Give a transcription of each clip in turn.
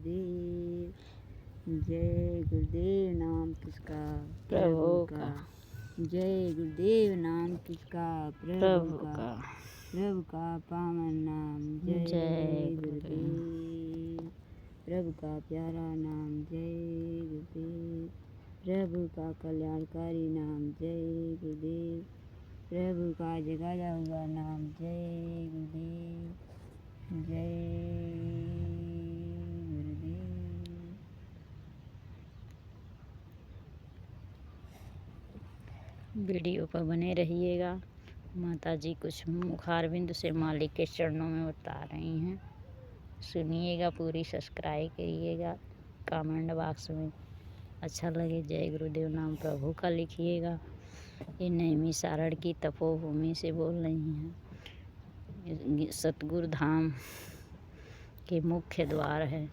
गुरुदेव। जय गुरुदेव नाम किसका प्रभु का। जय गुरुदेव नाम किसका प्रभु का। प्रभु का पावन नाम जय गुरुदेव। प्रभु का प्यारा नाम जय गुरुदेव। प्रभु का कल्याणकारी नाम जय गुरुदेव। प्रभु का जगाया हुआ नाम जय गुरुदेव। जय गुरुदेव। वीडियो पर बने रहिएगा। माता जी कुछ मुखारबिंद से मालिक के चरणों में बता रही हैं, सुनिएगा पूरी। सब्सक्राइब करिएगा। कमेंट बॉक्स में अच्छा लगे जय गुरुदेव नाम प्रभु का लिखिएगा। ये नैमी सारण की तपोभूमि से बोल रही हैं। सतगुरु धाम के मुख्य द्वार है।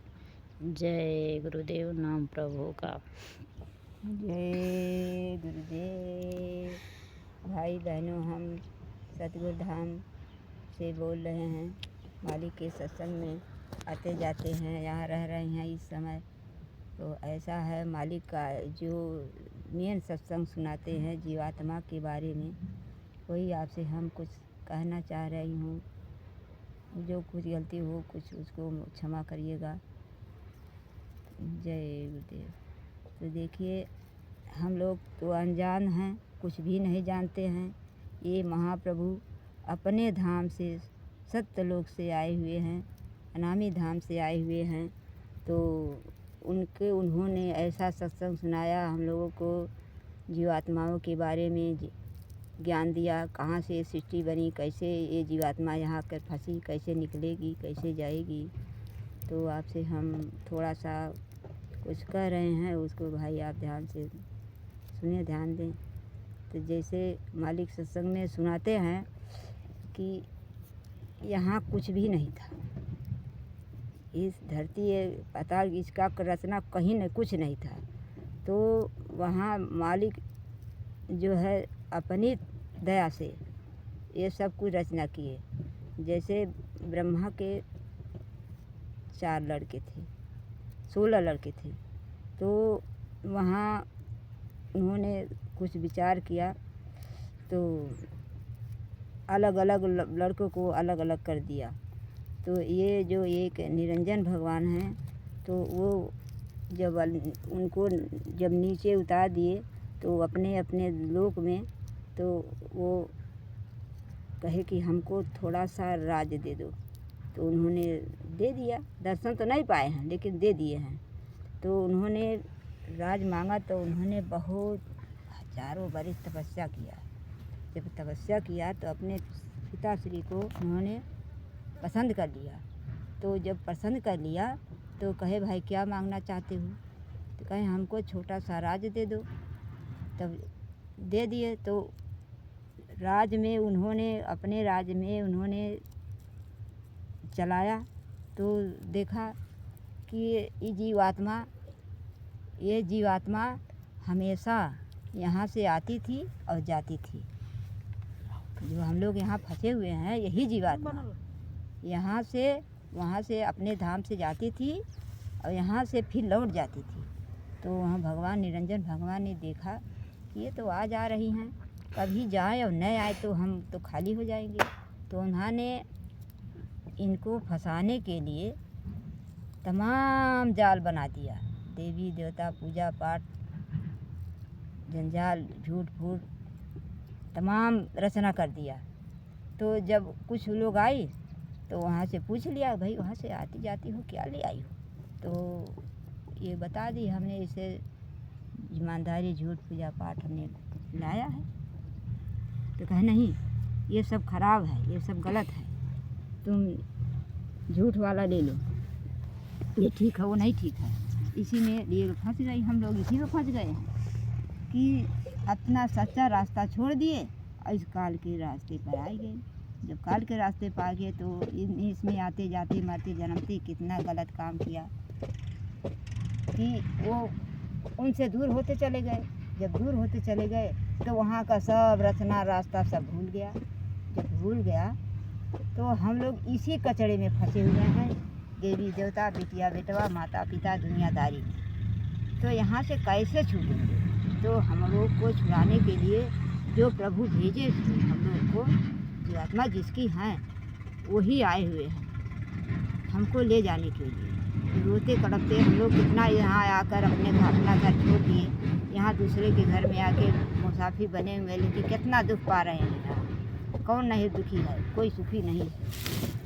जय गुरुदेव नाम प्रभु का। जय गुरुदेव। भाई बहनों, हम सतगुरु धाम से बोल रहे हैं। मालिक के सत्संग में आते जाते हैं, यहाँ रह रहे हैं इस समय। तो ऐसा है, मालिक का जो मेन सत्संग सुनाते हैं जीवात्मा के बारे में, वही आपसे हम कुछ कहना चाह रही हूँ। जो कुछ गलती हो कुछ उसको क्षमा करिएगा। जय गुरुदेव। तो देखिए, हम लोग तो अनजान हैं, कुछ भी नहीं जानते हैं। ये महाप्रभु अपने धाम से, सत्यलोक से आए हुए हैं, अनामी धाम से आए हुए हैं। तो उन्होंने ऐसा सत्संग सुनाया हम लोगों को, जीवात्माओं के बारे में ज्ञान दिया। कहाँ से सृष्टि बनी, कैसे ये जीवात्मा यहाँ कर फंसी, कैसे निकलेगी, कैसे जाएगी। तो आपसे हम थोड़ा सा कुछ कह रहे हैं, उसको भाई आप ध्यान से सुनिए, ध्यान दें। तो जैसे मालिक सत्संग में सुनाते हैं कि यहाँ कुछ भी नहीं था। इस धरती पाताल इसका रचना कहीं न कुछ नहीं था। तो वहाँ मालिक जो है अपनी दया से ये सब कुछ रचना किए। जैसे ब्रह्मा के 4 लड़के थे, 16 लड़के थे। तो वहाँ उन्होंने कुछ विचार किया, तो अलग अलग लड़कों को अलग अलग कर दिया। तो ये जो एक निरंजन भगवान हैं, तो वो जब उनको जब नीचे उतार दिए, तो अपने अपने लोक में, तो वो कहे कि हमको थोड़ा सा राज दे दो। तो उन्होंने दे दिया। दर्शन तो नहीं पाए हैं, लेकिन दे दिए हैं। तो उन्होंने राज मांगा, तो उन्होंने बहुत हजारों बरस तपस्या किया। जब तपस्या किया तो अपने पिताश्री को उन्होंने पसंद कर लिया। तो जब पसंद कर लिया तो कहे भाई क्या मांगना चाहते हो। तो कहे हमको छोटा सा राज दे दो। तब दे दिए। तो राज में उन्होंने, अपने राज में उन्होंने चलाया। तो देखा कि ये जीवात्मा हमेशा यहाँ से आती थी और जाती थी। जो हम लोग यहाँ फंसे हुए हैं, यही जीवात्मा यहाँ से वहाँ से अपने धाम से जाती थी और यहाँ से फिर लौट जाती थी। तो वहाँ भगवान निरंजन भगवान ने देखा कि ये तो आ जा रही हैं, कभी जाए और न आए तो हम तो खाली हो जाएंगे। तो उन्होंने इनको फंसाने के लिए तमाम जाल बना दिया। देवी देवता पूजा पाठ, जंजाल, झूठ फूट तमाम रचना कर दिया। तो जब कुछ लोग आई तो वहाँ से पूछ लिया, भाई वहाँ से आती जाती हो, क्या ले आई हो। तो ये बता दी, हमने इसे ईमानदारी, झूठ, पूजा पाठ हमने लाया है। तो कहे नहीं, ये सब खराब है, ये सब गलत है, तुम झूठ वाला ले लो, ये ठीक है, वो नहीं ठीक है। इसी में ये फंस गई, हम लोग इसी में फंस गए हैं कि अपना सच्चा रास्ता छोड़ दिए और इस काल के रास्ते पर आ गए। जब काल के रास्ते पर आ गए तो इसमें आते जाते मरते जन्मते कितना गलत काम किया कि वो उनसे दूर होते चले गए। जब दूर होते चले गए तो वहाँ का सब रचना रास्ता सब भूल गया। जब भूल गया तो हम लोग इसी कचड़े में फंसे हुए हैं देवी देवता बिटिया बेटवा माता पिता दुनियादारी। तो यहाँ से कैसे छूटेंगे? तो हम लोग को छुड़ाने के लिए जो प्रभु भेजे हम लोग को, जीवात्मा जिसकी हैं वही आए हुए हैं हमको ले जाने के लिए। रोते तड़पते हम लोग कितना यहाँ आकर अपना घर छोड़ दिए, यहाँ दूसरे के घर में आके मुसाफिर बने हुए, लेकिन कितना दुख पा रहे हैं यहाँ। कौन नहीं दुखी है? कोई सुखी नहीं है।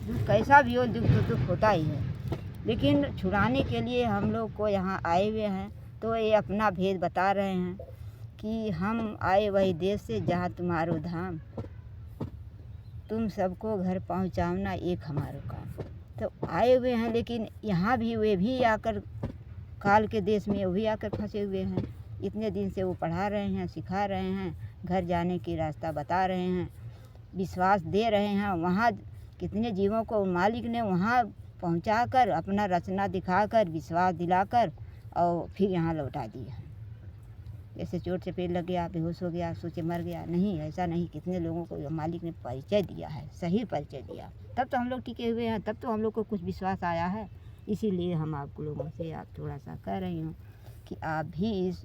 दुख कैसा भी हो, दुख तो दुख होता ही है। लेकिन छुड़ाने के लिए हम लोग को यहाँ आए हुए हैं। तो ये अपना भेद बता रहे हैं कि हम आए वही देश से जहाँ तुम्हारो धाम, तुम सबको घर पहुँचाना एक हमारो काम। तो आए हुए हैं, लेकिन यहाँ भी वे भी आकर काल के देश में वो भी आकर फंसे हुए हैं। इतने दिन से वो पढ़ा रहे हैं, सिखा रहे हैं, घर जाने की रास्ता बता रहे हैं, विश्वास दे रहे हैं। वहाँ कितने जीवों को मालिक ने वहाँ पहुँचाकर अपना रचना दिखाकर विश्वास दिलाकर और फिर यहाँ लौटा दिया। जैसे चोट से पेट लग गया, बेहोश हो गया, सोचे मर गया। नहीं, ऐसा नहीं। कितने लोगों को मालिक ने परिचय दिया है, सही परिचय दिया, तब तो हम लोग टिके हुए हैं, तब तो हम लोग को कुछ विश्वास आया है। इसीलिए हम आप लोगों से आप थोड़ा सा कह रही हूँ कि आप भी इस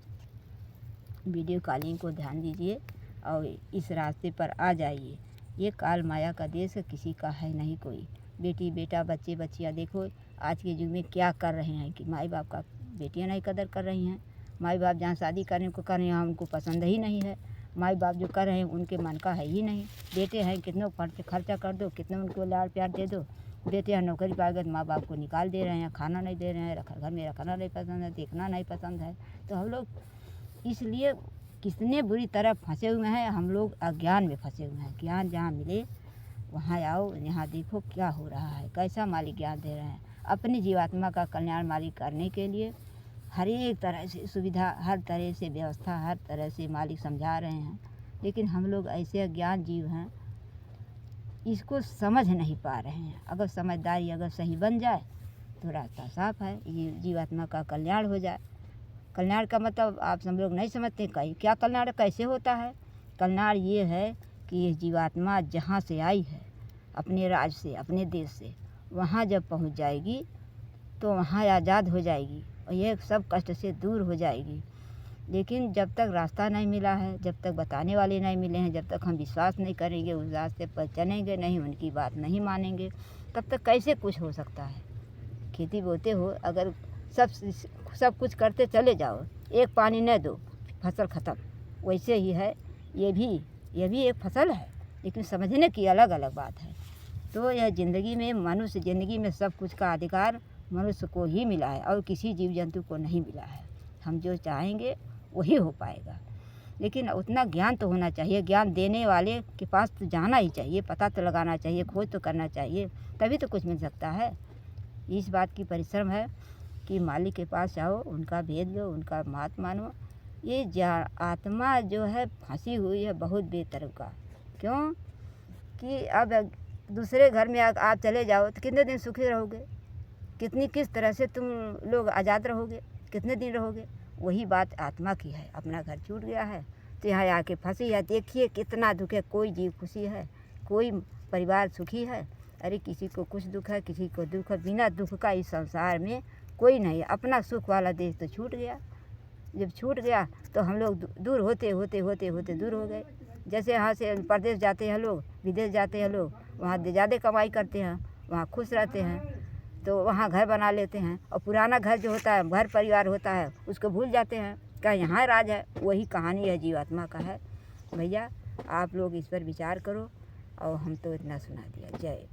वीडियो कॉलिंग को ध्यान दीजिए और इस रास्ते पर आ जाइए। ये काल माया का देश है, किसी का है नहीं कोई। बेटी बेटा बच्चे बच्चियाँ देखो आज के युग में क्या कर रहे हैं कि माई बाप का बेटियाँ नहीं कदर कर रही हैं। माई बाप जहाँ शादी करने को कर रहे हैं उनको पसंद ही नहीं है। माई बाप जो कर रहे हैं उनके मन का है ही नहीं। बेटे हैं कितनों खर्चा कर दो, कितने उनको लाड़ प्यार दे दो। बेटे हैं नौकरी पाएगा तो माँ बाप को निकाल दे रहे हैं, खाना नहीं दे रहे हैं, घर में रखना नहीं पसंद है, देखना नहीं पसंद है। तो हम लोग इसलिए कितने बुरी तरह फंसे हुए हैं। हम लोग अज्ञान में फंसे हुए हैं। ज्ञान जहाँ मिले वहाँ आओ, यहाँ देखो क्या हो रहा है, कैसा मालिक ज्ञान दे रहे हैं। अपनी जीवात्मा का कल्याण मालिक करने के लिए हर एक तरह से सुविधा, हर तरह से व्यवस्था, हर तरह से मालिक समझा रहे हैं। लेकिन हम लोग ऐसे अज्ञान जीव हैं, इसको समझ नहीं पा रहे हैं। अगर समझदारी अगर सही बन जाए तो रास्ता साफ है, ये जीवात्मा का कल्याण हो जाए। कल्याण का मतलब आप सब लोग नहीं समझते कहीं क्या कल्याण कैसे होता है। कल्याण ये है कि ये जीवात्मा जहाँ से आई है, अपने राज्य से, अपने देश से, वहाँ जब पहुँच जाएगी तो वहाँ आज़ाद हो जाएगी और ये सब कष्ट से दूर हो जाएगी। लेकिन जब तक रास्ता नहीं मिला है, जब तक बताने वाले नहीं मिले हैं, जब तक हम विश्वास नहीं करेंगे, उस रास्ते पर चलेंगे नहीं, उनकी बात नहीं मानेंगे, तब तक कैसे कुछ हो सकता है। खेती बोते हो, अगर सब कुछ करते चले जाओ, एक पानी न दो, फसल ख़त्म। वैसे ही है ये भी एक फसल है, लेकिन समझने की अलग अलग बात है। तो यह ज़िंदगी में, मनुष्य ज़िंदगी में सब कुछ का अधिकार मनुष्य को ही मिला है और किसी जीव जंतु को नहीं मिला है। हम जो चाहेंगे वही हो पाएगा। लेकिन उतना ज्ञान तो होना चाहिए, ज्ञान देने वाले के पास तो जाना ही चाहिए, पता तो लगाना चाहिए, खोज तो करना चाहिए, तभी तो कुछ मिल सकता है। इस बात की परिश्रम है कि मालिक के पास जाओ, उनका भेद लो, उनका बात मानो। ये आत्मा जो है फंसी हुई है बहुत बेतरका। क्यों कि अब दूसरे घर में आप चले जाओ तो कितने दिन सुखी रहोगे, किस तरह से तुम लोग आज़ाद रहोगे, कितने दिन रहोगे। वही बात आत्मा की है। अपना घर छूट गया है तो यहाँ आके फंसी है। देखिए कितना दुख है, कोई जीव खुशी है, कोई परिवार सुखी है। अरे किसी को कुछ दुख है, किसी को दुख है। बिना दुख का इस संसार में कोई नहीं है। अपना सुख वाला देश तो छूट गया। जब छूट गया तो हम लोग दूर होते दूर हो गए। जैसे यहाँ से परदेश जाते हैं लोग, विदेश जाते हैं लोग, वहाँ ज़्यादा कमाई करते हैं, वहाँ खुश रहते हैं, तो वहाँ घर बना लेते हैं और पुराना घर जो होता है, घर परिवार होता है, उसको भूल जाते हैं। क्या यहाँ राज है? वही कहानी है जीवात्मा का है। भैया आप लोग इस पर विचार करो और हम तो इतना सुना दिया। जय